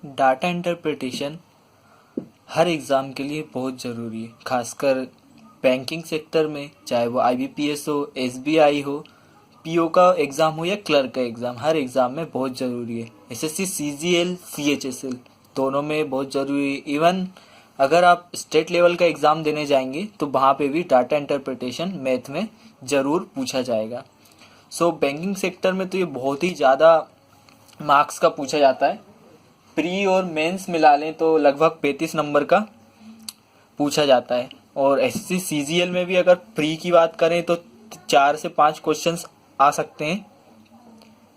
Data interpretation हर exam के लिए बहुत ज़रूरी है, खासकर बैंकिंग सेक्टर में, चाहे वो आईबीपीएस हो, एसबीआई हो, पीओ का एग्ज़ाम हो या क्लर्क का एग्ज़ाम, हर एग्ज़ाम में बहुत ज़रूरी है। एसएससी सीजीएल सीएचएसएल दोनों में बहुत ज़रूरी है। इवन अगर आप स्टेट लेवल का एग्ज़ाम देने जाएंगे तो वहाँ पे भी डाटा इंटरप्रिटेशन मैथ में ज़रूर पूछा जाएगा। सो बैंकिंग सेक्टर में तो ये बहुत ही ज़्यादा मार्क्स का पूछा जाता है। प्री और मेंस मिला लें तो लगभग 35 नंबर का पूछा जाता है। और एसएससी सीजीएल में भी अगर प्री की बात करें तो 4 से 5 क्वेश्चंस आ सकते हैं।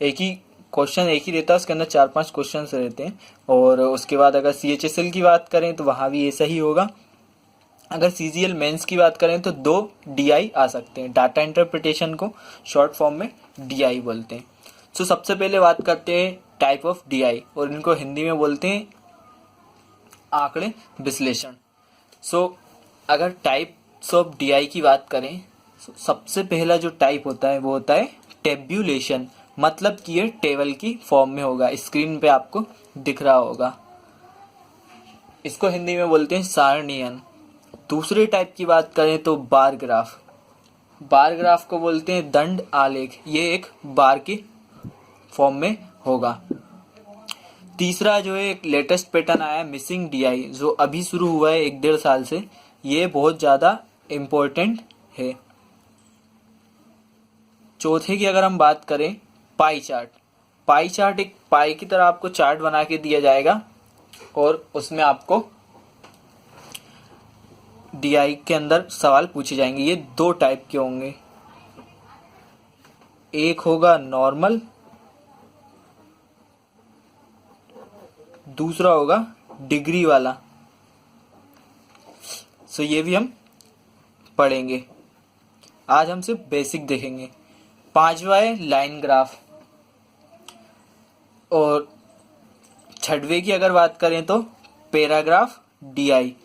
एक ही क्वेश्चन एक ही रहता है, उसके अंदर 4-5 क्वेश्चंस रहते हैं। और उसके बाद अगर सीएचएसएल की बात करें तो वहाँ भी ऐसा ही होगा। अगर सीजीएल मेंस की बात करें तो 2 डीआई आ सकते हैं। डाटा इंटरप्रिटेशन को शॉर्ट फॉर्म में डीआई बोलते हैं। सो सबसे पहले बात करते हैं टाइप ऑफ डीआई, और इनको हिंदी में बोलते हैं आंकड़े विश्लेषण। सो अगर टाइप्स ऑफ डीआई की बात करें, सबसे पहला जो टाइप होता है वो होता है टेब्यूलेशन, मतलब कि ये टेबल की फॉर्म में होगा। स्क्रीन पे आपको दिख रहा होगा। इसको हिंदी में बोलते हैं सारणीयन। दूसरे टाइप की बात करें तो बार ग्राफ। बार ग्राफ को बोलते हैं दंड आलेख, ये एक बार की फॉर्म में होगा। तीसरा जो है एक लेटेस्ट पैटर्न आया है मिसिंग डीआई, जो अभी शुरू हुआ है 1-1.5 साल से, ये बहुत ज़्यादा इम्पोर्टेंट है। चौथे की अगर हम बात करें पाई चार्ट। पाई चार्ट एक पाई की तरह आपको चार्ट बना के दिया जाएगा और उसमें आपको डीआई के अंदर सवाल पूछे जाएंगे। ये 2 टाइप के होंगे, एक होगा नॉर्मल, दूसरा होगा डिग्री वाला। सो ये भी हम पढ़ेंगे। आज हम सिर्फ बेसिक देखेंगे। 5वां है लाइन ग्राफ। और 6वें की अगर बात करें तो पैराग्राफ डीआई,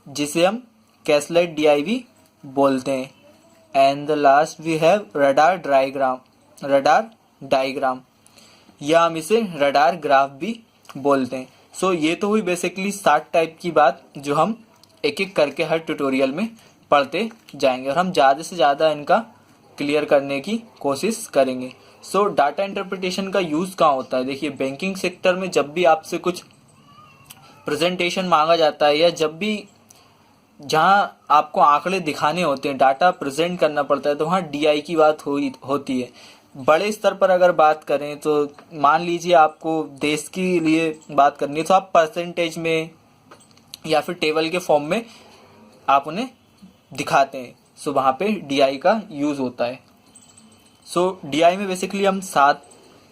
जिसे हम कैसलेट डीआई भी बोलते हैं। And the last we have radar diagram, या हम इसे रडार ग्राफ भी बोलते हैं। सो ये तो हुई बेसिकली 7 टाइप की बात, जो हम एक एक करके हर ट्यूटोरियल में पढ़ते जाएंगे और हम ज़्यादा से ज़्यादा इनका क्लियर करने की कोशिश करेंगे। सो डाटा इंटरप्रिटेशन का यूज़ कहाँ होता है? देखिए, बैंकिंग सेक्टर में जब भी आपसे कुछ प्रेजेंटेशन मांगा जाता है, या जब भी जहाँ आपको आंकड़े दिखाने होते हैं, डाटा प्रेजेंट करना पड़ता है, तो वहाँ डीआई की बात होती है। बड़े स्तर पर अगर बात करें तो मान लीजिए आपको देश के लिए बात करनी है, तो आप परसेंटेज में या फिर टेबल के फॉर्म में आप उन्हें दिखाते हैं। सो वहाँ पे डीआई का यूज़ होता है। सो डीआई में बेसिकली हम 7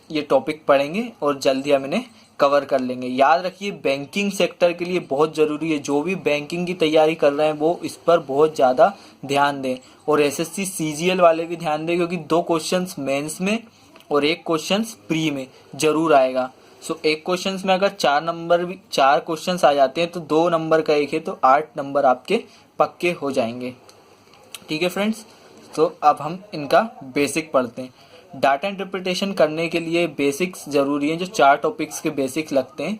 ये टॉपिक पढ़ेंगे और जल्दी हम इन्हें कवर कर लेंगे। याद रखिए, बैंकिंग सेक्टर के लिए बहुत ज़रूरी है। जो भी बैंकिंग की तैयारी कर रहे हैं वो इस पर बहुत ज़्यादा ध्यान दें, और एसएससी सीजीएल वाले भी ध्यान दें, क्योंकि 2 क्वेश्चंस मेंस में और 1 क्वेश्चंस प्री में ज़रूर आएगा। सो 1 क्वेश्चंस में अगर 4 क्वेश्चंस आ जाते हैं तो 2 नंबर का 1 है, तो 8 नंबर आपके पक्के हो जाएंगे। ठीक है फ्रेंड्स, तो अब हम इनका बेसिक पढ़ते हैं। डाटा इंटरप्रिटेशन करने के लिए बेसिक्स ज़रूरी हैं। जो 4 टॉपिक्स के बेसिक्स लगते हैं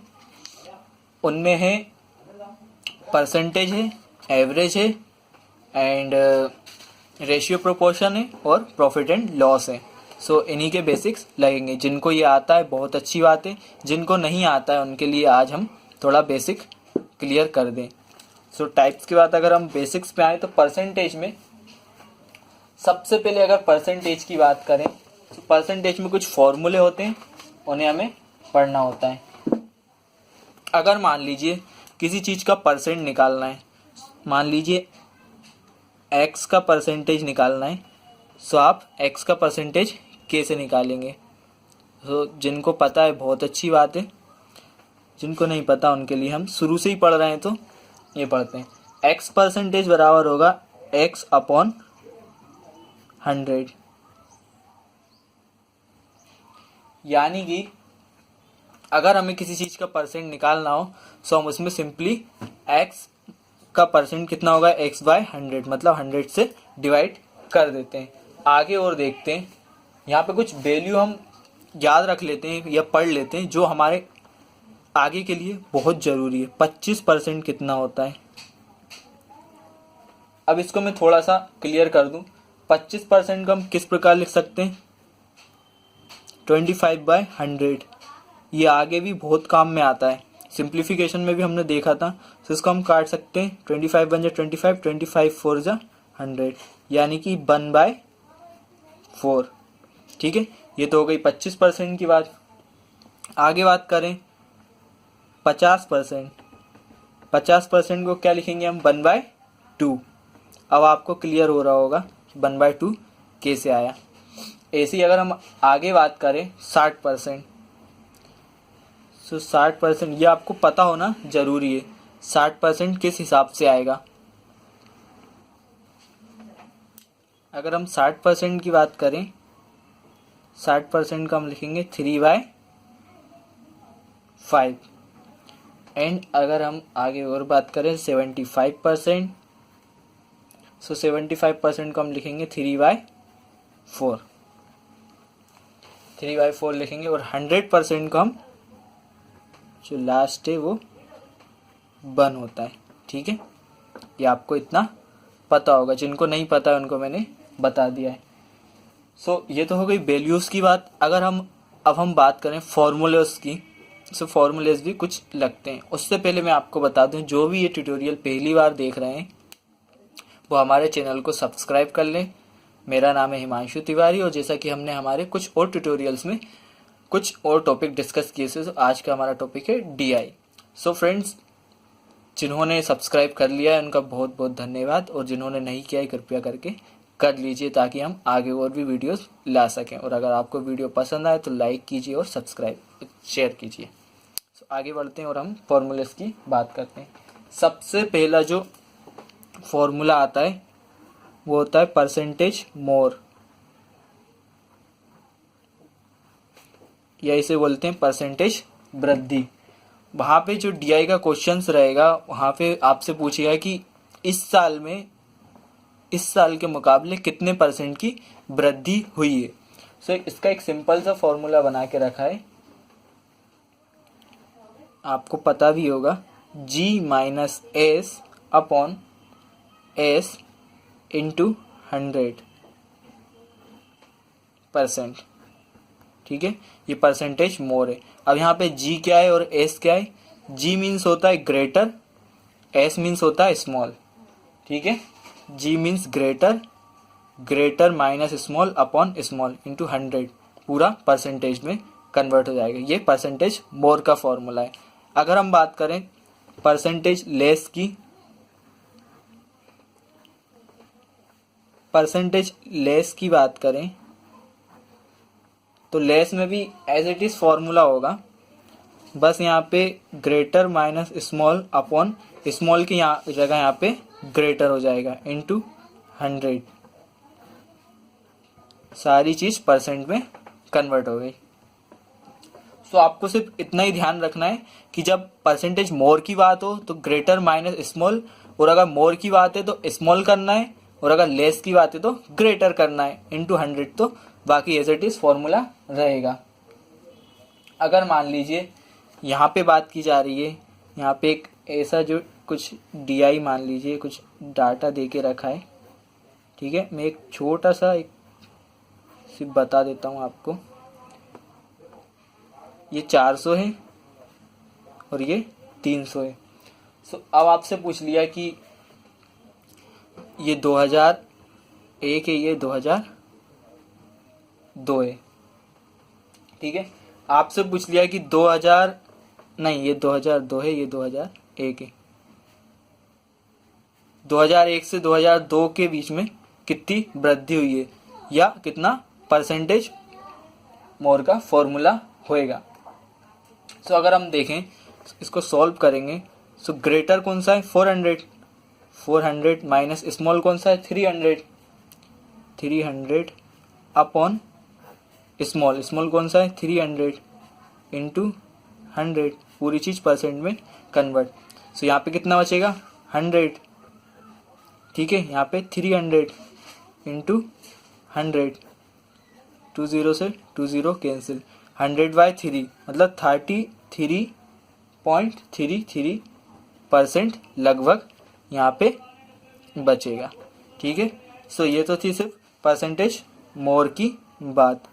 उनमें है परसेंटेज है, एवरेज है, एंड रेशियो प्रोपोर्शन है, और प्रॉफिट एंड लॉस है। सो इन्हीं के बेसिक्स लगेंगे। जिनको ये आता है बहुत अच्छी बात है, जिनको नहीं आता है उनके लिए आज हम थोड़ा बेसिक क्लियर कर दें। सो टाइप्स की बात अगर हम बेसिक्स पे आए तो परसेंटेज में सबसे पहले अगर परसेंटेज की बात करें तो परसेंटेज में कुछ फॉर्मूले होते हैं, उन्हें हमें पढ़ना होता है। अगर मान लीजिए किसी चीज़ का परसेंट निकालना है, मान लीजिए x का परसेंटेज निकालना है, सो आप x का परसेंटेज कैसे निकालेंगे? तो जिनको पता है बहुत अच्छी बात है, जिनको नहीं पता उनके लिए हम शुरू से ही पढ़ रहे हैं तो ये पढ़ते हैं। x परसेंटेज बराबर होगा x/100, यानी कि अगर हमें किसी चीज़ का परसेंट निकालना हो तो हम उसमें सिंपली x का परसेंट कितना होगा, x/100, मतलब 100 से डिवाइड कर देते हैं। आगे और देखते हैं, यहाँ पे कुछ वैल्यू हम याद रख लेते हैं या पढ़ लेते हैं जो हमारे आगे के लिए बहुत ज़रूरी है। 25% कितना होता है? अब इसको मैं थोड़ा सा क्लियर कर दूं। 25% को हम किस प्रकार लिख सकते हैं? 25/100। ये आगे भी बहुत काम में आता है, सिंप्लीफिकेशन में भी हमने देखा था। तो इसको हम काट सकते हैं, 25 बन जा 25, 25 4 जा 100, यानी कि 1/4। ठीक है, ये तो हो गई 25% की बात। आगे बात करें 50%। 50% को क्या लिखेंगे हम? 1/2। अब आपको क्लियर हो रहा होगा 1/2 कैसे आया। ऐसे ही अगर हम आगे बात करें 60%, तो 60%, ये आपको पता होना जरूरी है। 60% किस हिसाब से आएगा? अगर हम 60% की बात करें, 60% का हम लिखेंगे 3/5। एंड अगर हम आगे और बात करें 75%, सो 75% को हम लिखेंगे 3/4। 3/4 लिखेंगे। और 100% को हम, जो लास्ट है वो 1 होता है। ठीक है, ये आपको इतना पता होगा, जिनको नहीं पता है उनको मैंने बता दिया है। सो ये तो हो गई वैल्यूज़ की बात। अगर अब हम बात करें फॉर्मूलेस की, सो फॉर्मूलेस भी कुछ लगते हैं। उससे पहले मैं आपको बता दूं, जो भी ये ट्यूटोरियल पहली बार देख रहे हैं वो हमारे चैनल को सब्सक्राइब कर लें। मेरा नाम है हिमांशु तिवारी, और जैसा कि हमने हमारे कुछ और ट्यूटोरियल्स में कुछ और टॉपिक डिस्कस किए थे, तो आज का हमारा टॉपिक है DI। सो फ्रेंड्स, जिन्होंने सब्सक्राइब कर लिया है उनका बहुत बहुत धन्यवाद, और जिन्होंने नहीं किया है कृपया करके कर लीजिए, ताकि हम आगे और भी वीडियोस ला सकें। और अगर आपको वीडियो पसंद आए तो लाइक कीजिए और सब्सक्राइब शेयर कीजिए। तो आगे बढ़ते हैं और हम फॉर्मूलेस की बात करते हैं। सबसे पहला जो फॉर्मूला आता है वो होता है परसेंटेज मोर, या इसे बोलते हैं परसेंटेज वृद्धि। वहाँ पे जो DI का क्वेश्चंस रहेगा, वहाँ पे आपसे पूछेगा कि इस साल में, इस साल के मुकाबले कितने % की वृद्धि हुई है। सो इसका एक सिंपल सा फॉर्मूला बना के रखा है, आपको पता भी होगा, G-S/S इंटू 100%। ठीक है, ये परसेंटेज मोर है। अब यहाँ पे G क्या है और S क्या है? G मीन्स होता है ग्रेटर, S मीन्स होता है स्मॉल। ठीक है, G means greater, greater minus small upon small into 100, पूरा परसेंटेज में कन्वर्ट हो जाएगा। ये परसेंटेज मोर का फॉर्मूला है। अगर हम बात करें परसेंटेज लेस की, परसेंटेज लेस की बात करें तो लेस में भी एज इट इज फॉर्मूला होगा, बस यहाँ पे greater minus small upon small की जगह यहाँ पे ग्रेटर हो जाएगा इंटू 100। सारी चीज परसेंट में कन्वर्ट हो गई। सो आपको सिर्फ इतना ही ध्यान रखना है कि जब परसेंटेज मोर की बात हो तो ग्रेटर माइनस स्मॉल, और अगर मोर की बात है तो स्मॉल करना है, और अगर लेस की बात है तो ग्रेटर करना है इंटू 100। तो बाकी एज इट इज फॉर्मूला रहेगा। अगर मान लीजिए यहाँ पे बात की जा रही है, यहाँ पे एक ऐसा जो कुछ DI मान लीजिए कुछ डाटा दे के रखा है। ठीक है, मैं एक छोटा सा एक सिर्फ बता देता हूँ आपको। ये 400 है और ये 300 है। सो अब आपसे पूछ लिया कि ये 2001 है, ये 2002 है। ठीक है, आपसे पूछ लिया कि 2000 नहीं, ये 2002 है, ये 2001 है। 2001 से 2002 के बीच में कितनी वृद्धि हुई है, या कितना परसेंटेज मोर का फॉर्मूला होएगा। सो अगर हम देखें, इसको सॉल्व करेंगे, सो ग्रेटर कौन सा है? 400 माइनस स्मॉल कौन सा है? 300 अपॉन स्मॉल कौन सा है? 300 इंटू 100, पूरी चीज परसेंट में कन्वर्ट। सो यहाँ पे कितना बचेगा? 100। ठीक है, यहाँ पे 300 इंटू 100, 20 से 20 कैंसिल, 100/3 मतलब 33 0.33% लगभग यहाँ पे बचेगा। ठीक है, सो ये तो थी सिर्फ परसेंटेज मोर की बात।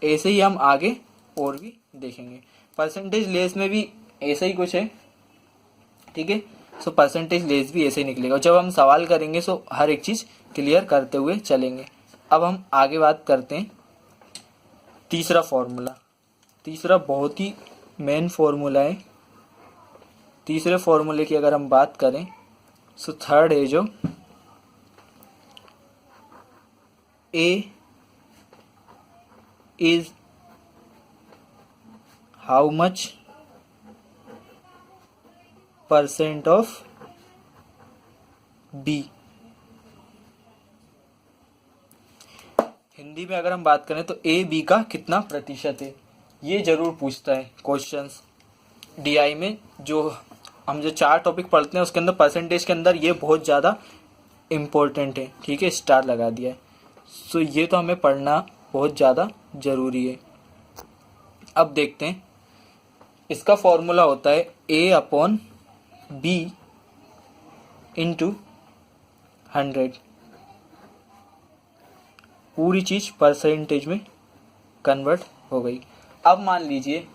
ऐसे ही हम आगे और भी देखेंगे। परसेंटेज लेस में भी ऐसा ही कुछ है। ठीक है, सो परसेंटेज लेस भी ऐसे ही निकलेगा। जब हम सवाल करेंगे सो हर एक चीज़ क्लियर करते हुए चलेंगे। अब हम आगे बात करते हैं तीसरा फॉर्मूला। तीसरा बहुत ही मेन फॉर्मूला है। तीसरे फॉर्मूले की अगर हम बात करें सो थर्ड है जो A is how much % of B। Hindi में अगर हम बात करें तो A B का कितना प्रतिशत है, ये जरूर पूछता है क्वेश्चंस DI में। जो हम जो 4 टॉपिक पढ़ते हैं उसके अंदर परसेंटेज के अंदर ये बहुत ज़्यादा इम्पोर्टेंट है। ठीक है, स्टार लगा दिया है। सो ये तो हमें पढ़ना बहुत ज़्यादा ज़रूरी है। अब देखते हैं, इसका फॉर्मूला होता है A/B × 100। पूरी चीज़ परसेंटेज में कन्वर्ट हो गई। अब मान लीजिए,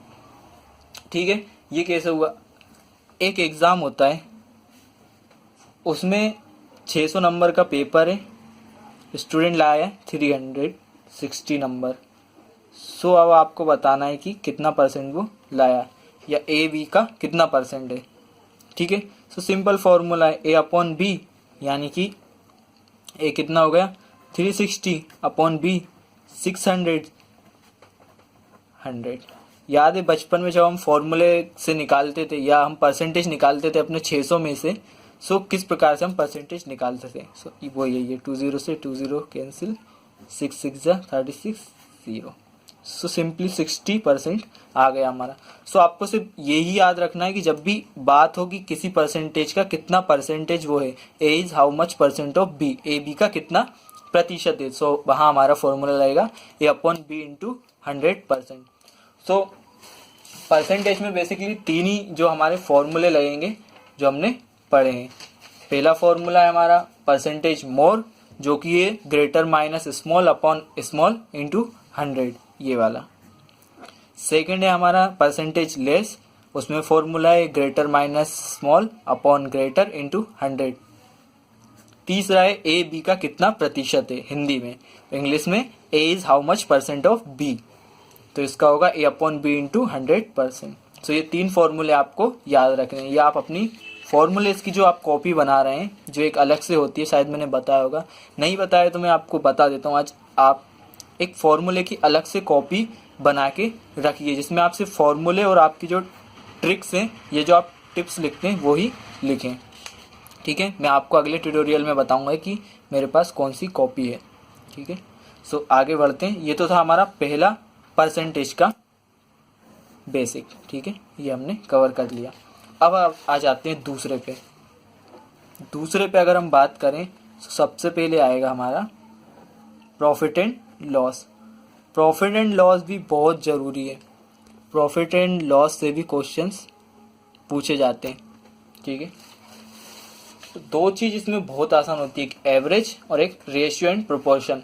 ठीक है, ये कैसे हुआ, एक एग्ज़ाम होता है, उसमें 600 नंबर का पेपर है, स्टूडेंट लाया है 360 नंबर। सो अब आपको बताना है कि कितना परसेंट वो लाया या A/B का कितना परसेंट है। ठीक है, सो सिंपल फॉर्मूला है A/B, यानी कि A कितना हो गया 360/B 600। याद है बचपन में जब हम फॉर्मूले से निकालते थे या हम परसेंटेज निकालते थे अपने 600 में से, सो किस प्रकार से हम परसेंटेज निकालते थे। सो वो यही है, 20 से 20 कैंसिल, 6 6 36 0। सो सिंपली 60% आ गया हमारा। सो आपको सिर्फ यही याद रखना है कि जब भी बात होगी किसी परसेंटेज का, कितना परसेंटेज वो है, A is how much % of B, A/B का कितना प्रतिशत है। सो वहाँ हमारा फॉर्मूला रहेगा A/B × 100%। सो परसेंटेज में बेसिकली 3 ही जो हमारे फॉर्मूले लगेंगे जो हमने पढ़े हैं। पहला फॉर्मूला है हमारा परसेंटेज मोर, जो कि ये greater minus small upon small into 100, ये वाला। सेकंड है हमारा परसेंटेज लेस, उसमें फॉर्मूला है greater minus small upon greater into 100। तीसरा है A/B का कितना प्रतिशत है हिंदी में, इंग्लिश में A is how much % of B, तो इसका होगा A/B × 100%। सो ये 3 फॉर्मूले आपको याद रखने हैं। या आप अपनी फॉर्मूलेस की जो आप कॉपी बना रहे हैं, जो एक अलग से होती है, शायद मैंने बताया होगा, नहीं बताया तो मैं आपको बता देता हूँ। आज आप एक फॉर्मूले की अलग से कॉपी बना के रखिए, जिसमें आप सिर्फ फॉर्मूले और आपकी जो ट्रिक्स हैं, ये जो आप टिप्स लिखते हैं वो ही लिखें। ठीक है, मैं आपको अगले ट्यूटोरियल में बताऊँगा कि मेरे पास कौन सी कॉपी है। ठीक है, सो आगे बढ़ते हैं। ये तो था हमारा पहला परसेंटेज का बेसिक। ठीक है, ये हमने कवर कर लिया। अब आ जाते हैं दूसरे पे। दूसरे पे अगर हम बात करें तो सबसे पहले आएगा हमारा profit and loss. Profit and loss भी बहुत ज़रूरी है। प्रॉफिट एंड लॉस से भी क्वेश्चंस पूछे जाते हैं। ठीक है, तो 2 चीज़ इसमें बहुत आसान होती है, एक एवरेज और एक ratio and proportion.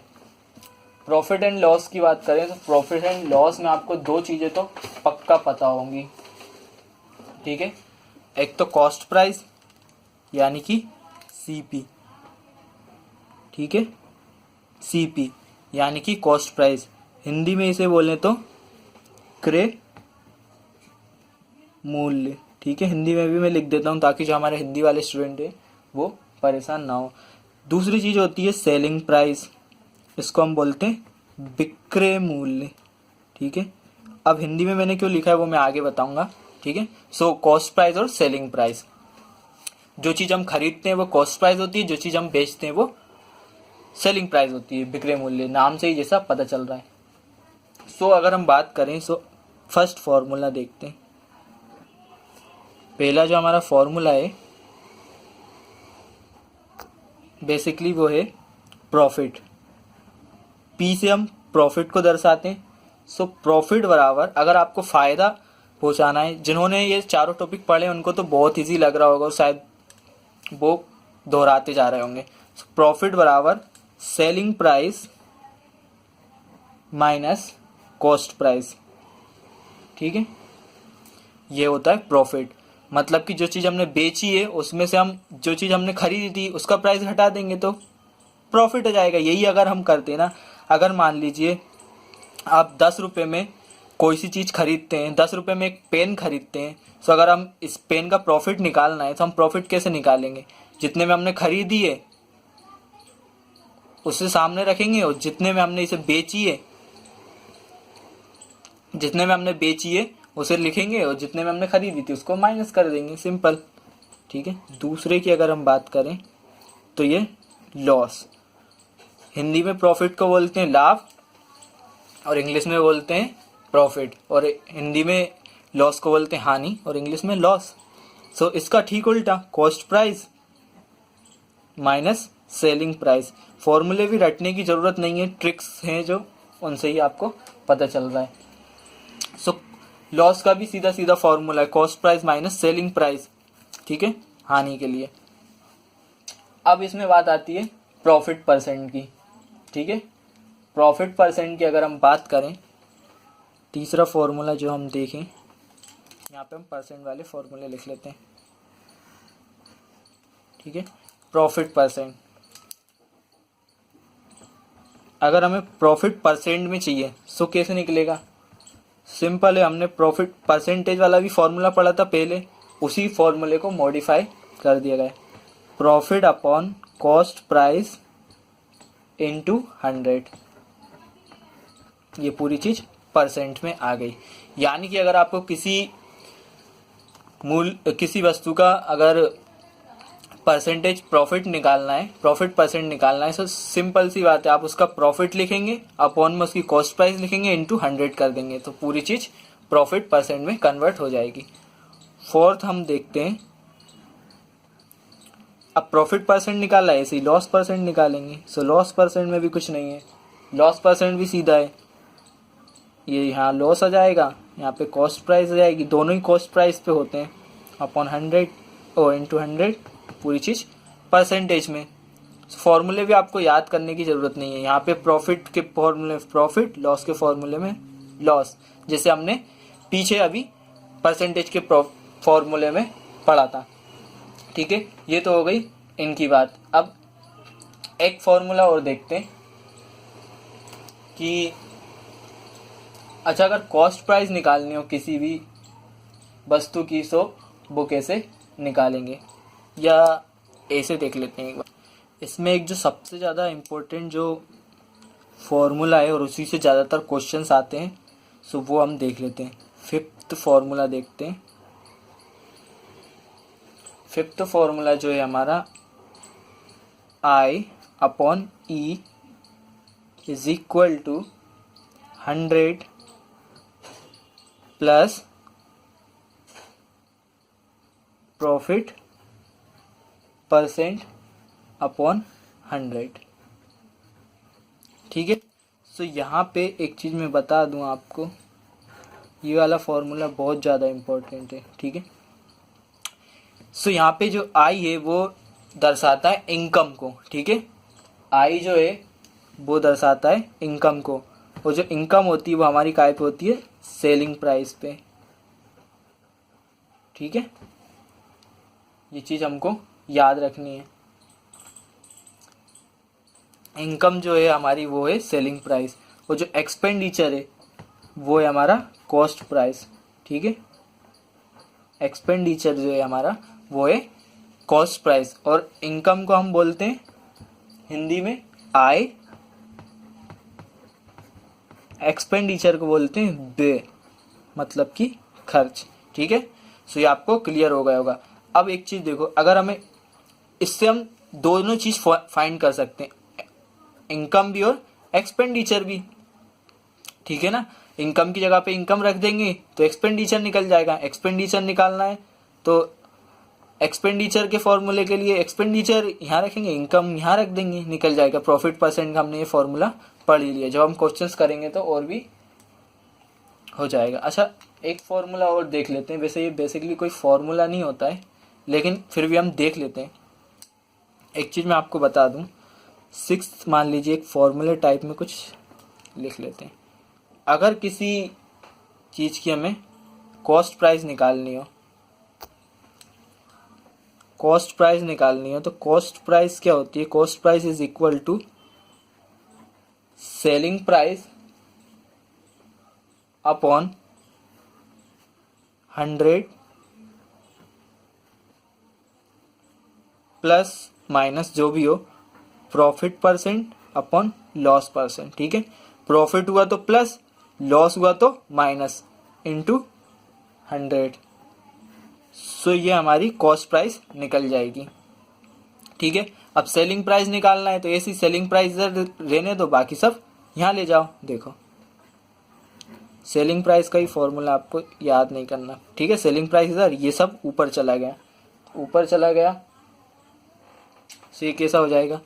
Profit and loss की बात करें तो प्रॉफिट एंड लॉस में आपको 2 चीज़ें तो पक्का पता होंगी। ठीक है, एक तो कॉस्ट प्राइस यानी कि CP। ठीक है, CP यानी कि कॉस्ट प्राइस, हिंदी में इसे बोलें तो क्रय मूल्य। ठीक है, हिंदी में भी मैं लिख देता हूँ ताकि जो हमारे हिंदी वाले स्टूडेंट हैं वो परेशान ना हो। दूसरी चीज़ होती है सेलिंग प्राइस, इसको हम बोलते हैं विक्रय मूल्य। ठीक है, अब हिंदी में मैंने क्यों लिखा है वो मैं आगे बताऊंगा। ठीक है, सो कॉस्ट प्राइस और सेलिंग प्राइस, जो चीज़ हम खरीदते हैं वो कॉस्ट प्राइस होती है, जो चीज़ हम बेचते हैं वो सेलिंग प्राइस होती है, विक्रय मूल्य, नाम से ही जैसा पता चल रहा है। सो अगर हम बात करें सो फर्स्ट फॉर्मूला देखते हैं। पहला जो हमारा फॉर्मूला है बेसिकली वो है प्रॉफिट। P से हम प्रॉफिट को दर्शाते हैं। सो प्रॉफिट बराबर, अगर आपको फ़ायदा पहुंचाना है। जिन्होंने ये चारों टॉपिक पढ़े उनको तो बहुत इजी लग रहा होगा, शायद वो दोहराते जा रहे होंगे। प्रॉफिट बराबर selling price minus cost price, ठीक है, ये होता है प्रॉफिट। मतलब कि जो चीज़ हमने बेची है उसमें से हम जो चीज़ हमने खरीदी थी उसका प्राइस घटा देंगे तो प्रॉफिट हो जाएगा। यही अगर हम करते हैं ना, अगर मान लीजिए आप 10 रुपये में कोई सी चीज़ खरीदते हैं, 10 रुपये में एक पेन खरीदते हैं, तो अगर हम इस पेन का प्रॉफिट निकालना है तो हम प्रॉफिट कैसे निकालेंगे? जितने में हमने खरीदी है उससे सामने रखेंगे और जितने में हमने इसे बेची है, जितने में हमने बेची है उसे लिखेंगे और जितने में हमने खरीदी थी उसको माइनस कर देंगे, सिंपल, ठीक है। दूसरे की अगर हम बात करें तो ये लॉस, हिंदी में प्रॉफिट को बोलते हैं लाभ और इंग्लिश में बोलते हैं प्रॉफिट, और हिंदी में लॉस को बोलते हैं हानि और इंग्लिश में लॉस। सो इसका ठीक उल्टा cost price minus selling price. फॉर्मूले भी रटने की ज़रूरत नहीं है, ट्रिक्स हैं जो उनसे ही आपको पता चल रहा है। सो लॉस का भी सीधा सीधा फॉर्मूला है cost price minus selling price, ठीक है, हानि के लिए। अब इसमें बात आती है प्रॉफिट परसेंट की, ठीक है। प्रॉफिट परसेंट की अगर हम बात करें, तीसरा फॉर्मूला जो हम देखें, यहाँ पे हम परसेंट वाले फॉर्मूले लिख लेते हैं, ठीक है। प्रॉफिट परसेंट, अगर हमें प्रॉफिट परसेंट में चाहिए सो कैसे निकलेगा? सिंपल है, हमने प्रॉफिट परसेंटेज वाला भी फॉर्मूला पढ़ा था पहले, उसी फॉर्मूले को मॉडिफाई कर दिया गया। Profit upon cost price into 100, ये पूरी चीज परसेंट में आ गई। यानी कि अगर आपको किसी वस्तु का अगर परसेंटेज प्रॉफिट निकालना है, प्रॉफिट परसेंट निकालना है, तो सिंपल सी बात है, आप उसका प्रॉफिट लिखेंगे, अपॉन में उसकी कॉस्ट प्राइस लिखेंगे, इनटू 100 कर देंगे, तो पूरी चीज प्रॉफिट परसेंट में कन्वर्ट हो जाएगी। फोर्थ हम देखते हैं, अब प्रॉफिट परसेंट निकाला है, ऐसे ही लॉस परसेंट निकालेंगे। सो लॉस परसेंट में भी कुछ नहीं है, लॉस परसेंट भी सीधा है, ये यहाँ लॉस आ जाएगा, यहाँ पे कॉस्ट प्राइस आ जाएगी, दोनों ही कॉस्ट प्राइस पे होते हैं, अपॉन 100 और इनटू 100, पूरी चीज़ परसेंटेज में। फॉर्मूले भी आपको याद करने की ज़रूरत नहीं है, यहाँ पे प्रॉफिट के फॉर्मूले प्रॉफिट, लॉस के फॉर्मूले में लॉस, जैसे हमने पीछे अभी परसेंटेज के फॉर्मूले में पढ़ा था, ठीक है। ये तो हो गई इनकी बात। अब एक फॉर्मूला और देखते हैं कि अच्छा, अगर कॉस्ट प्राइस निकालनी हो किसी भी वस्तु की, सो वो कैसे निकालेंगे, या ऐसे देख लेते हैं एक बार। इसमें एक जो सबसे ज़्यादा इम्पोर्टेंट जो फॉर्मूला है और उसी से ज़्यादातर क्वेश्चंस आते हैं, सो वो हम देख लेते हैं। फिफ्थ फॉर्मूला देखते हैं। फिफ्थ फॉर्मूला जो है हमारा, I upon E is equal to 100 plus profit percent upon 100, ठीक है। सो यहाँ पे एक चीज़ मैं बता दूँ आपको, ये वाला फॉर्मूला बहुत ज़्यादा इम्पोर्टेंट है, ठीक है। सो यहाँ पे जो आई है वो दर्शाता है इनकम को, ठीक है। आई जो है वो दर्शाता है इनकम को, और जो इनकम होती है वो हमारी काय पे होती है, सेलिंग प्राइस पे, ठीक है। ये चीज़ हमको याद रखनी है। इनकम जो है हमारी वो है सेलिंग प्राइस, और जो एक्सपेंडिचर है वो है हमारा कॉस्ट प्राइस, ठीक है। एक्सपेंडिचर जो है हमारा वो है कॉस्ट प्राइस, और इनकम को हम बोलते हैं हिंदी में आय, एक्सपेंडिचर को बोलते हैं व्यय, मतलब कि खर्च, ठीक है। सो ये आपको क्लियर हो गया होगा। अब एक चीज़ देखो, अगर हमें इससे हम दोनों चीज़ फाइंड कर सकते हैं, इनकम भी और एक्सपेंडिचर भी, ठीक है ना। इनकम की जगह पे इनकम रख देंगे तो एक्सपेंडिचर निकल जाएगा, एक्सपेंडिचर निकालना है तो एक्सपेंडिचर के फॉर्मूले के लिए एक्सपेंडिचर यहाँ रखेंगे, इनकम यहाँ रख देंगे, निकल जाएगा। प्रॉफिट परसेंट का हमने ये फॉर्मूला पढ़ ही लिया, जब हम क्वेश्चंस करेंगे तो और भी हो जाएगा। अच्छा, एक फॉर्मूला और देख लेते हैं। वैसे ये बेसिकली कोई फॉर्मूला नहीं होता है, लेकिन फिर भी हम देख लेते हैं। एक चीज़ मैं आपको बता दूं, 6 मान लीजिए एक फॉर्मूले टाइप में कुछ लिख लेते हैं। अगर किसी चीज़ की हमें कॉस्ट प्राइस निकालनी हो, तो कॉस्ट प्राइस क्या होती है? Cost price is equal to selling price upon 100 plus minus जो भी हो profit percent upon loss percent. ठीक है, प्रॉफिट हुआ तो प्लस, लॉस हुआ तो माइनस, इनटू 100। सो ये हमारी कॉस्ट प्राइस निकल जाएगी। ठीक है, अब सेलिंग प्राइस निकालना है तो ऐसी सेलिंग प्राइस इधर रहने दो, बाकी सब यहाँ ले जाओ। देखो सेलिंग प्राइस का ही फॉर्मूला आपको याद नहीं करना। ठीक है, सेलिंग प्राइस इधर, ये सब ऊपर चला गया। तो ये कैसा हो जाएगा?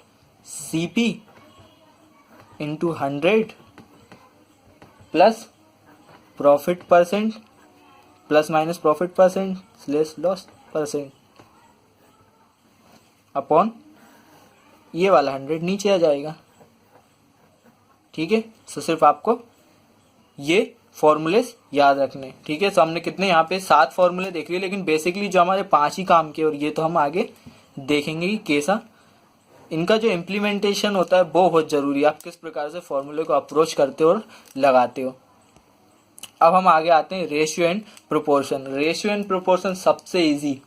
CP into 100 plus profit percent plus minus profit percent slash loss percent upon ये वाला 100 नीचे आ जाएगा। ठीक है, तो सिर्फ आपको ये फॉर्मूले याद रखने। ठीक है, तो हमने कितने यहाँ पे 7 फॉर्मूले देख लिए, लेकिन बेसिकली जो हमारे 5 ही काम के, और ये तो हम आगे देखेंगे कि कैसा इनका जो इम्प्लीमेंटेशन होता है वो बहुत जरूरी है। आप किस प्रकार से फॉर्मूले को अप्रोच करते हो और लगाते हो। अब हम आगे आते हैं ratio and proportion. Ratio and proportion सबसे इजी,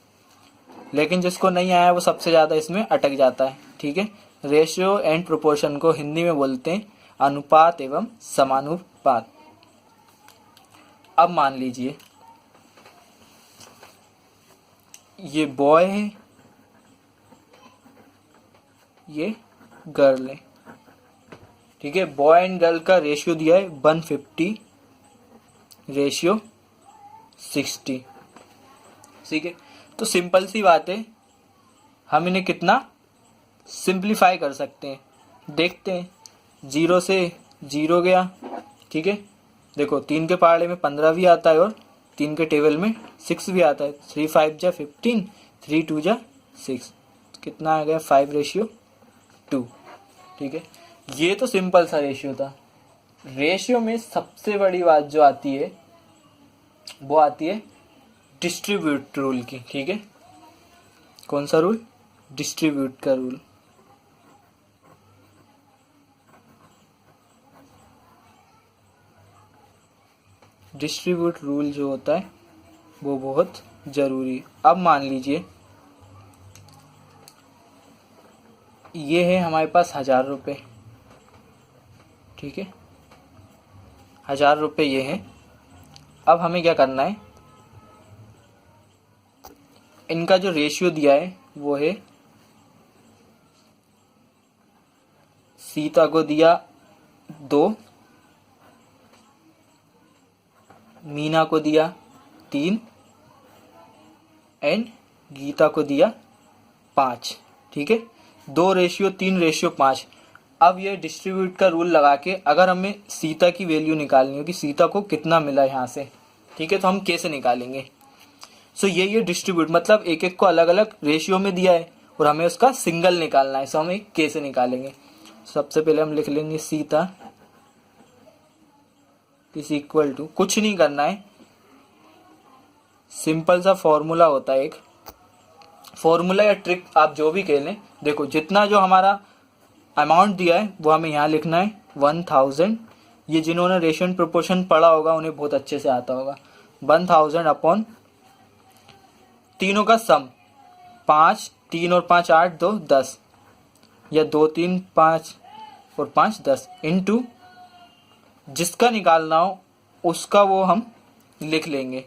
लेकिन जिसको नहीं आया वो सबसे ज़्यादा इसमें अटक जाता है। ठीक है, रेशियो एंड प्रोपोर्शन को हिंदी में बोलते हैं अनुपात एवं समानुपात। अब मान लीजिए ये बॉय है, ये गर्ल है। ठीक है, बॉय एंड गर्ल का रेशियो दिया है 150 रेशियो 60। ठीक है, तो सिंपल सी बात है, हम इन्हें कितना सिंप्लीफाई कर सकते हैं देखते हैं। 0 से 0 गया। ठीक है, देखो 3 के पहाड़े में 15 भी आता है और 3 के टेबल में 6 भी आता है। 3 5 जा 15, 3 2 जा 6, कितना आ गया 5 रेशियो 2। ठीक है, ये तो सिंपल सा रेशियो था। रेशियो में सबसे बड़ी बात जो आती है वो आती है डिस्ट्रीब्यूट रूल की। ठीक है, कौन सा रूल? डिस्ट्रीब्यूट का रूल। डिस्ट्रीब्यूट रूल जो होता है वो बहुत जरूरी है। अब मान लीजिए ये है हमारे पास 1000 रुपये। ठीक है, 1000 रुपये ये है। अब हमें क्या करना है, इनका जो रेशियो दिया है वो है, सीता को दिया 2, मीना को दिया 3 एंड गीता को दिया 5। ठीक है, 2 रेशियो 3 रेशियो 5। अब ये डिस्ट्रीब्यूट का रूल लगा के अगर हमें सीता की वैल्यू निकालनी हो कि सीता को कितना मिला यहाँ से, ठीक है, तो हम कैसे निकालेंगे? सो ये डिस्ट्रीब्यूट मतलब एक एक को अलग अलग रेशियो में दिया है और हमें उसका सिंगल निकालना है। सो हम कैसे निकालेंगे? सबसे पहले हम लिख लेंगे सीता इज इक्वल टू, कुछ नहीं करना है, सिंपल सा फॉर्मूला होता है, एक फॉर्मूला या ट्रिक आप जो भी कह लें। देखो जितना जो हमारा अमाउंट दिया है वो हमें यहाँ लिखना है 1000। ये जिन्होंने रेशियो एंड प्रोपोर्शन पढ़ा होगा उन्हें बहुत अच्छे से आता होगा। 1000 अपॉन तीनों का सम, 5 3 और 5 8 2 10, या 2 3 5 और 5 10 इनटू जिसका निकालना हो उसका वो हम लिख लेंगे,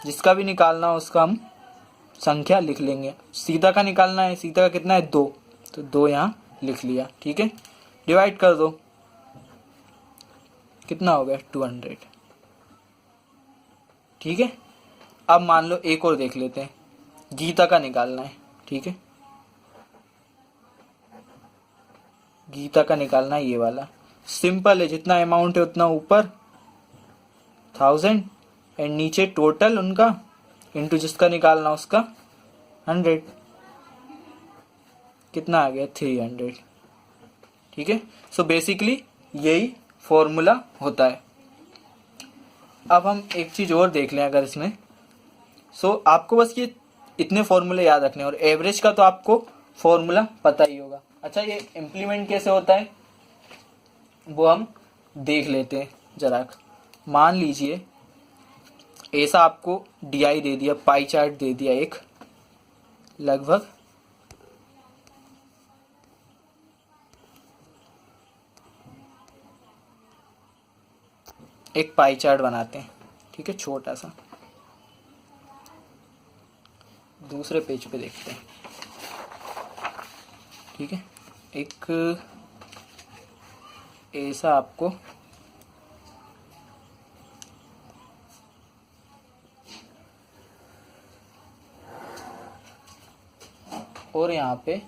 जिसका भी निकालना हो उसका हम संख्या लिख लेंगे। सीता का निकालना है, सीता का कितना है 2, तो 2 यहाँ लिख लिया। ठीक है, डिवाइड कर दो, कितना हो गया 200। ठीक है, अब मान लो एक और देख लेते हैं, गीता का निकालना है। ठीक है, गीता का निकालना है ये वाला, सिंपल है, जितना अमाउंट है उतना ऊपर 1000 एंड नीचे टोटल उनका इंटू जिसका निकालना उसका 100, कितना आ गया 300। ठीक है, सो बेसिकली यही फॉर्मूला होता है। अब हम एक चीज और देख लें अगर इसमें, सो आपको बस ये इतने फॉर्मूले याद रखने हैं और एवरेज का तो आपको फॉर्मूला पता ही होगा। अच्छा, ये इम्प्लीमेंट कैसे होता है वो हम देख लेते हैं जरा। मान लीजिए ऐसा आपको DI दे दिया, पाई चार्ट दे दिया, एक लगभग एक पाई चार्ट बनाते हैं। ठीक है, छोटा सा, दूसरे पेज पे देखते हैं। ठीक है, एक ऐसा आपको और यहाँ पे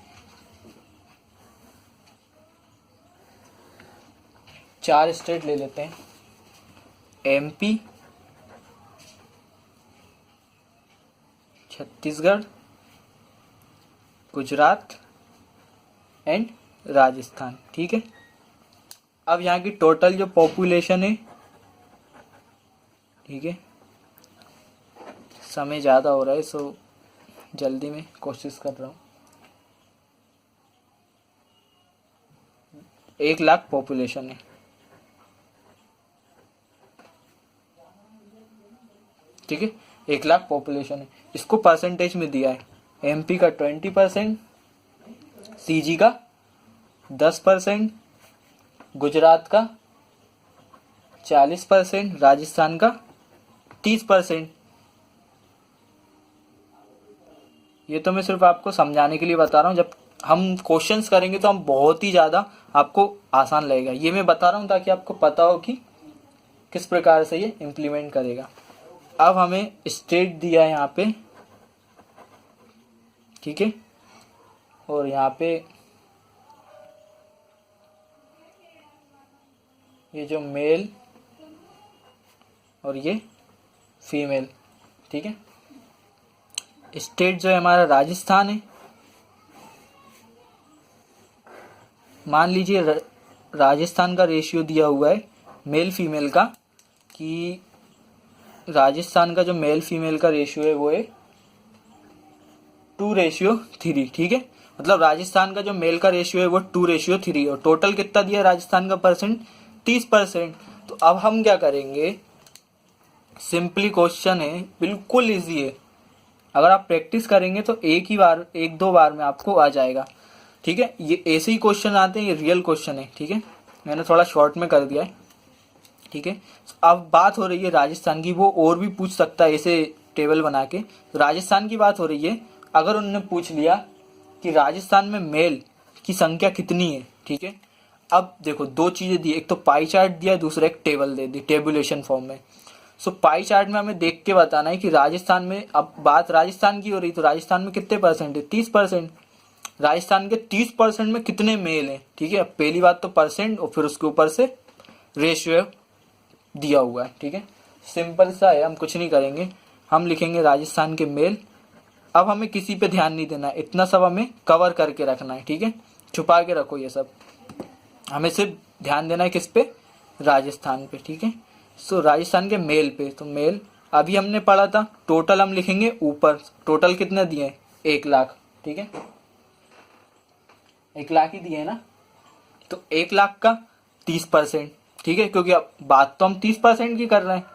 4 स्टेट ले लेते हैं, MP, छत्तीसगढ़, गुजरात एंड राजस्थान। ठीक है, अब यहाँ की टोटल जो पॉपुलेशन है, ठीक है, समय ज़्यादा हो रहा है सो जल्दी में कोशिश कर रहा हूँ। 1 लाख पॉपुलेशन है। ठीक है, 1 लाख पॉपुलेशन है, इसको परसेंटेज में दिया है। MP का 20%, CG का 10%, गुजरात का 40%, राजस्थान का 30%। ये तो मैं सिर्फ आपको समझाने के लिए बता रहा हूँ, जब हम क्वेश्चंस करेंगे तो हम बहुत ही ज़्यादा आपको आसान लगेगा। ये मैं बता रहा हूँ ताकि आपको पता हो कि किस प्रकार से ये इम्प्लीमेंट करेगा। अब हमें स्टेट दिया है यहाँ पे, ठीक है, और यहाँ पे ये जो मेल और ये फीमेल। ठीक है, स्टेट जो है हमारा राजस्थान है। मान लीजिए राजस्थान का रेशियो दिया हुआ है मेल फीमेल का, कि राजस्थान का जो मेल फीमेल का रेशियो है वो है 2:3। ठीक है, मतलब राजस्थान का जो मेल का रेशियो है वो 2:3 और टोटल कितना दिया है राजस्थान का परसेंट, 30%। तो अब हम क्या करेंगे, सिंपली क्वेश्चन है, बिल्कुल इजी है। अगर आप प्रैक्टिस करेंगे तो एक दो बार में आपको आ जाएगा। ठीक है, ये ऐसे ही क्वेश्चन आते हैं, ये रियल क्वेश्चन है। ठीक है, मैंने थोड़ा शॉर्ट में कर दिया है। ठीक है, अब बात हो रही है राजस्थान की, वो और भी पूछ सकता है ऐसे टेबल बना के। तो राजस्थान की बात हो रही है, अगर उन्होंने पूछ लिया कि राजस्थान में मेल की संख्या कितनी है। ठीक है, अब देखो 2 चीजें दी, एक तो पाई चार्ट दिया, दूसरा एक टेबल दे दी टेबुलेशन फॉर्म में। सो पाई चार्ट में हमें देख के बताना है कि राजस्थान में, अब बात राजस्थान की हो रही, तो राजस्थान में कितने परसेंट है, 30%। राजस्थान के 30% में कितने मेल हैं। ठीक है, पहली बात तो परसेंट और फिर उसके ऊपर से रेशियो दिया हुआ है। ठीक है, सिंपल सा है, हम कुछ नहीं करेंगे, हम लिखेंगे राजस्थान के मेल। अब हमें किसी पे ध्यान नहीं देना है, इतना सब हमें कवर करके रखना है। ठीक है, छुपा के रखो ये सब, हमें सिर्फ ध्यान देना है किस पे, राजस्थान पे। ठीक है, सो राजस्थान के मेल पे, तो मेल अभी हमने पढ़ा था, टोटल हम लिखेंगे ऊपर, टोटल कितने दिए, 1 लाख। ठीक है, 1 लाख ही दिए ना, तो 1 लाख का 30%। ठीक है, क्योंकि अब बात तो हम 30% की कर रहे हैं।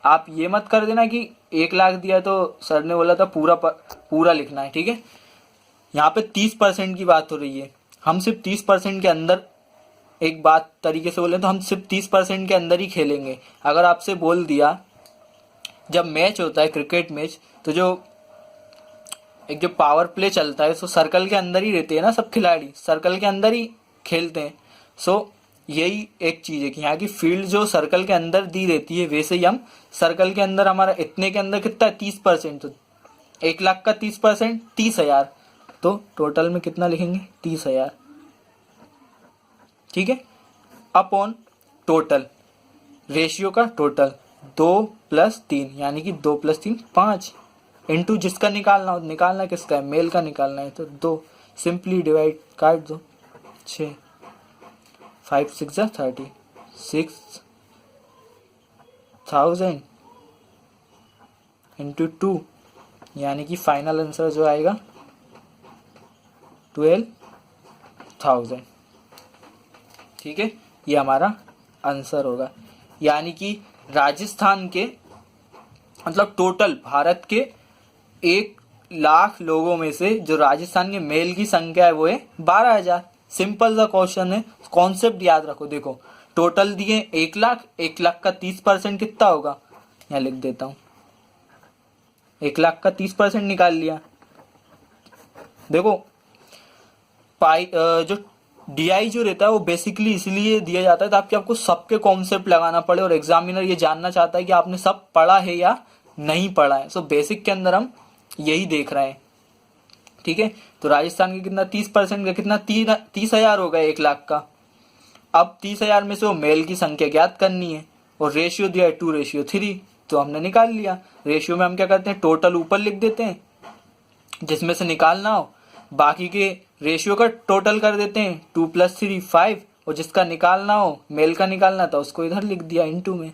आप ये मत कर देना कि 1 लाख दिया तो सर ने बोला था पूरा लिखना है। ठीक है, यहाँ पे 30% की बात हो रही है, हम सिर्फ 30% के अंदर, एक बात तरीके से बोले तो हम सिर्फ 30% के अंदर ही खेलेंगे। अगर आपसे बोल दिया, जब मैच होता है क्रिकेट मैच, तो एक जो पावर प्ले चलता है, सो सर्कल के अंदर ही रहते हैं ना सब खिलाड़ी, सर्कल के अंदर ही खेलते हैं। सो यही एक चीज है कि यहाँ की फील्ड जो सर्कल के अंदर दी रहती है, वैसे ही हम सर्कल के अंदर, हमारा इतने के अंदर कितना है, 30%। तो 1 लाख का 30% 30,000, तो टोटल में कितना लिखेंगे, 30,000। ठीक है, अपॉन टोटल, रेशियो का टोटल, 2 + 3 यानी कि 2 + 3 5 इंटू जिसका निकालना हो, निकालना किसका है, मेल का निकालना है तो 2, सिंपली डिवाइड काट दो 6, 5 6 जा 30, 6000 इंटू 2 यानी कि फाइनल आंसर जो आएगा 12,000। ठीक है, ये हमारा आंसर होगा। यानी कि राजस्थान के मतलब टोटल भारत के 1,00,000 लोगों में से जो राजस्थान के मेल की संख्या है वो है 12,000। सिंपल सा क्वेश्चन है, कॉन्सेप्ट याद रखो। देखो टोटल दिए 1,00,000, 1,00,000 का 30% कितना होगा, यहाँ लिख देता हूँ, 1,00,000 का 30% निकाल लिया। देखो पाई जो DI जो रहता है वो बेसिकली इसलिए दिया जाता है ताकि आपको सबके कॉन्सेप्ट लगाना पड़े और एग्जामिनर ये जानना चाहता है कि आपने सब पढ़ा है या नहीं पढ़ा है। सो बेसिक के अंदर हम यही देख रहे हैं। ठीक है, तो राजस्थान के कितना 30% का कितना 30,000 हो गया 1,00,000 का। अब 30,000 में से वो मेल की संख्या ज्ञात करनी है और रेशियो दिया है 2:3 तो हमने निकाल लिया। रेशियो में हम क्या करते हैं, टोटल ऊपर लिख देते हैं जिसमें से निकालना हो, बाकी के रेशियो का टोटल कर देते हैं 2 + 3 5 और जिसका निकालना हो मेल का निकालना था उसको इधर लिख दिया इनटू में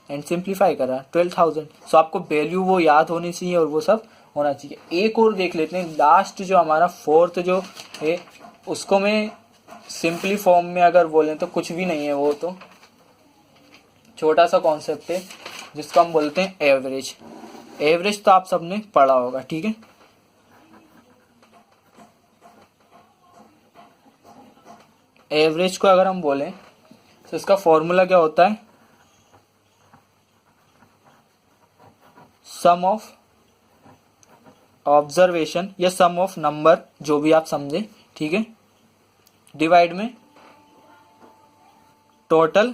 एंड सिंप्लीफाई करा 12,000। सो आपको वैल्यू वो याद होनी चाहिए और वो सब होना चाहिए। एक और देख लेते हैं, लास्ट जो हमारा 4th जो है उसको मैं सिंपली फॉर्म में अगर बोलें तो कुछ भी नहीं है, वो तो छोटा सा कॉन्सेप्ट है जिसको हम बोलते हैं एवरेज। एवरेज तो आप सबने पढ़ा होगा। ठीक है, एवरेज को अगर हम बोलें तो इसका फॉर्मूला क्या होता है, सम ऑफ ऑब्जर्वेशन या सम ऑफ नंबर, जो भी आप समझे। ठीक है, डिवाइड में टोटल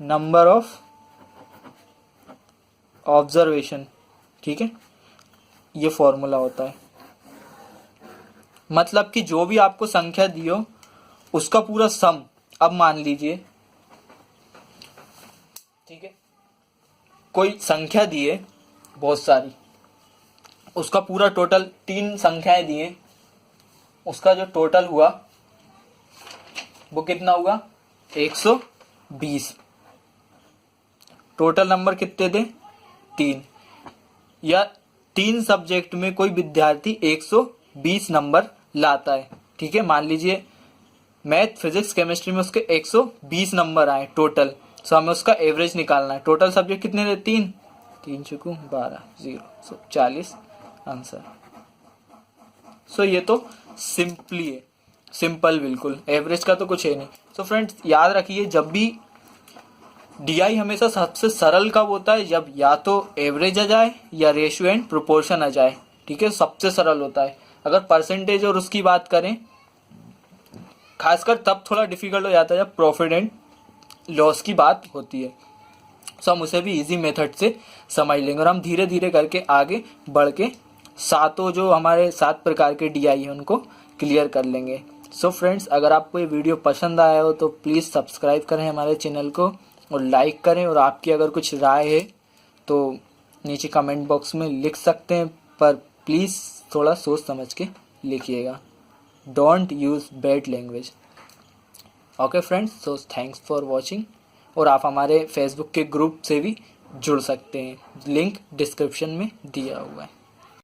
नंबर ऑफ ऑब्जर्वेशन। ठीक है, ये फॉर्मूला होता है। मतलब कि जो भी आपको संख्या दी हो उसका पूरा सम, अब मान लीजिए, ठीक है, कोई संख्या दी है बहुत सारी, उसका पूरा टोटल 3 संख्याएं दी हैं, उसका जो टोटल हुआ वो कितना हुआ 120। टोटल नंबर कितने थे 3, या 3 सब्जेक्ट में कोई विद्यार्थी 120 नंबर लाता है। ठीक है, मान लीजिए मैथ, फिजिक्स, केमिस्ट्री में उसके 120 नंबर आए टोटल। सो हमें उसका एवरेज निकालना है। टोटल सब्जेक्ट कितने थे 3, 3 चुकू 12 0, सो 40 आंसर। सो ये तो सिंपली है, सिंपल बिल्कुल, एवरेज का तो कुछ है नहीं। सो फ्रेंड्स याद रखिए, जब भी DI हमेशा सबसे सरल कब होता है, जब या तो एवरेज आ जाए या रेशियो एंड प्रोपोर्शन आ जाए। ठीक है, सबसे सरल होता है। अगर परसेंटेज और उसकी बात करें खासकर तब थोड़ा डिफिकल्ट हो जाता है जब प्रॉफिट एंड लॉस की बात होती है। सो हम उसे भी इजी मेथड से समझ लेंगे और हम धीरे धीरे करके आगे बढ़ के सातों जो हमारे 7 प्रकार के DI हैं उनको क्लियर कर लेंगे। सो फ्रेंड्स, अगर आपको ये वीडियो पसंद आया हो तो प्लीज़ सब्सक्राइब करें हमारे चैनल को और लाइक करें, और आपकी अगर कुछ राय है तो नीचे कमेंट बॉक्स में लिख सकते हैं, पर प्लीज़ थोड़ा सोच समझ के लिखिएगा। Don't use bad language. Okay friends, so thanks for watching. और आप हमारे फेसबुक के ग्रुप से भी जुड़ सकते हैं, लिंक डिस्क्रिप्शन में दिया हुआ है।